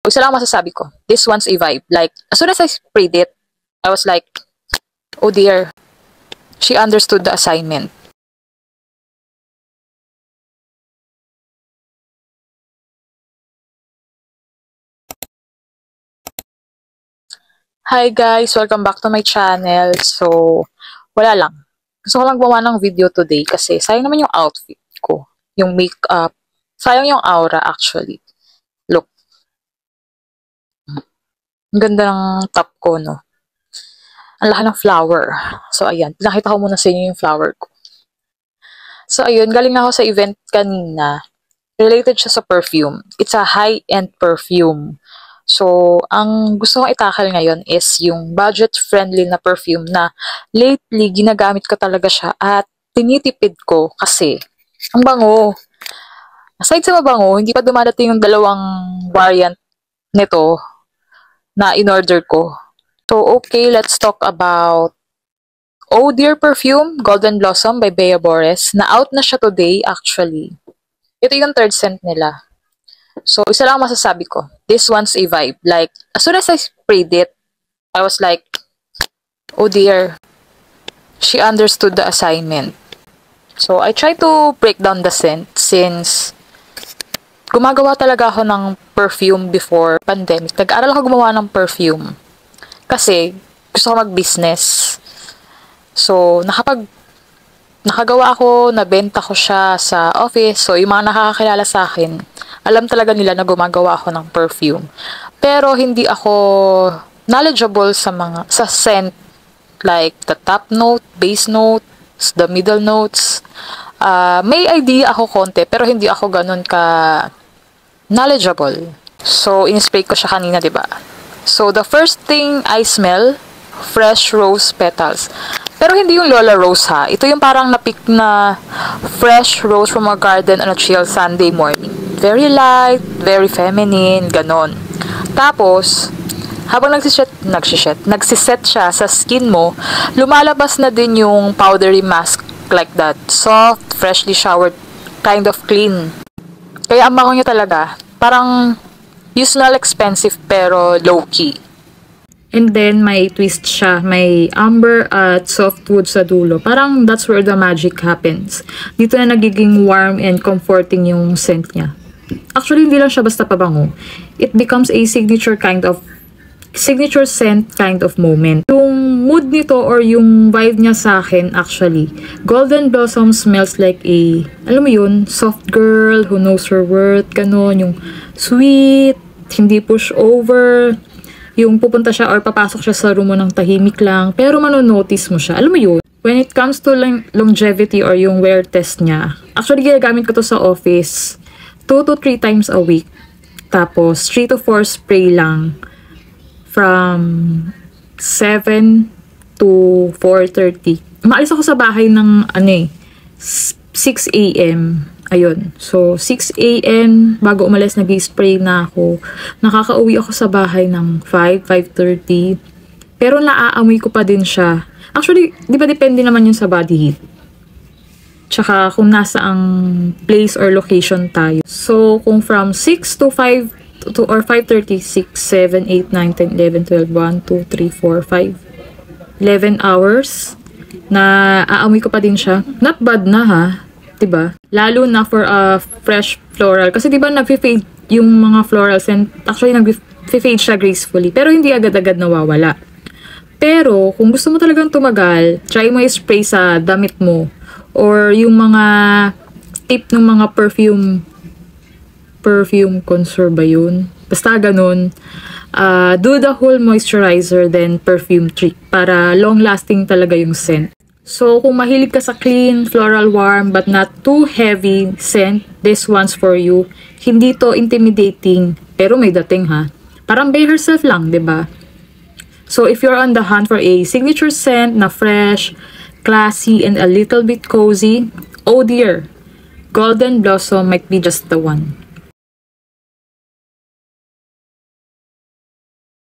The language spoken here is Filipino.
Isa lang masasabi ko, this one's a vibe. Like, as soon as I sprayed it, I was like, oh dear, she understood the assignment. Hi guys, welcome back to my channel. So, wala lang. Gusto ko lang gumawa ng video today kasi sayang naman yung outfit ko. Yung makeup. Sayang yung aura actually. Look. Ang ganda ng top ko, no? Ang laki ng flower. So, ayan. Pinakita ko muna sa inyo yung flower ko. So, ayun. Galing na ako sa event kanina. Related siya sa perfume. It's a high-end perfume. So, ang gusto kong itakal ngayon is yung budget-friendly na perfume na lately ginagamit ko talaga siya at tinitipid ko kasi ang bango. Aside sa mabango, hindi pa dumadating yung dalawang variant nito na in-order ko. So, okay, let's talk about Oh Dear Perfume, Golden Blossom by Bea Boris, na out na siya today actually. Ito yung third scent nila. So, isa lang masasabi ko, this one's a vibe. Like, as soon as I sprayed it, I was like, oh dear, she understood the assignment. So, I tried to break down the scent since gumagawa talaga ako ng perfume before pandemic. Nag-aaral ako gumawa ng perfume. Kasi, gusto ko mag-business. So, nakagawa ako, nabenta ko siya sa office. So, yung mga nakakakilala sa akin, alam talaga nila na gumagawa ako ng perfume. Pero, hindi ako knowledgeable sa scent. Like, the top note, base notes, the middle notes. May idea ako konti, pero hindi ako ganun ka knowledgeable. So, in-spray ko siya kanina, diba? So, the first thing I smell, fresh rose petals. Pero hindi yung Lola Rose ha. Ito yung parang napik na fresh rose from a garden on a chill Sunday morning. Very light, very feminine, ganon. Tapos, habang nagsiset siya sa skin mo, lumalabas na din yung powdery mask like that. Soft, freshly showered, kind of clean. Kaya ang bango niya talaga. Parang, you smell expensive pero low-key. And then, may twist siya. May amber at softwood sa dulo. Parang that's where the magic happens. Dito na nagiging warm and comforting yung scent niya. Actually, hindi lang siya basta pabango. It becomes a signature scent kind of moment. Yung mood nito or yung vibe niya sa akin actually, Golden Blossom smells like a, alam mo yun, soft girl who knows her worth, ganon, yung sweet, hindi push over, yung pupunta siya or papasok siya sa room mo ng tahimik lang, pero manonotice mo siya, alam mo yun. When it comes to longevity or yung wear test niya, actually ginagamit ko to sa office 2 to 3 times a week, tapos 3 to 4 spray lang from 7 to 4:30. Maalis ako sa bahay ng 6 a.m. Ayun. So, 6 a.m. bago umalis, nag-spray na ako. Nakakauwi ako sa bahay ng 5:30. Pero naaamoy ko pa din siya. Actually, di ba depende naman yun sa body heat. Tsaka kung nasa ang place or location tayo. So, kung from 6 to 5 to or 5:30, 6, 7, 8, 9, 10, 11, 12, 1, 2, 3, 4, 5. 11 hours na aamoy ko pa din siya. Not bad na ha. Diba? Lalo na for a fresh floral. Kasi diba nag-fade yung mga florals and actually nag-fade siya gracefully. Pero hindi agad-agad nawawala. Pero kung gusto mo talagang tumagal, try mo i-spray sa damit mo. Or yung mga tip ng mga perfume contour ba yun? Basta ganun. Do the whole moisturizer then perfume trick para long-lasting talaga yung scent. So, kung mahilig ka sa clean, floral, warm, but not too heavy scent, this one's for you. Hindi to intimidating, pero may dating ha. Parang Bea herself lang, 'di ba? So, if you're on the hunt for a signature scent na fresh, classy, and a little bit cozy, oh dear, Golden Blossom might be just the one.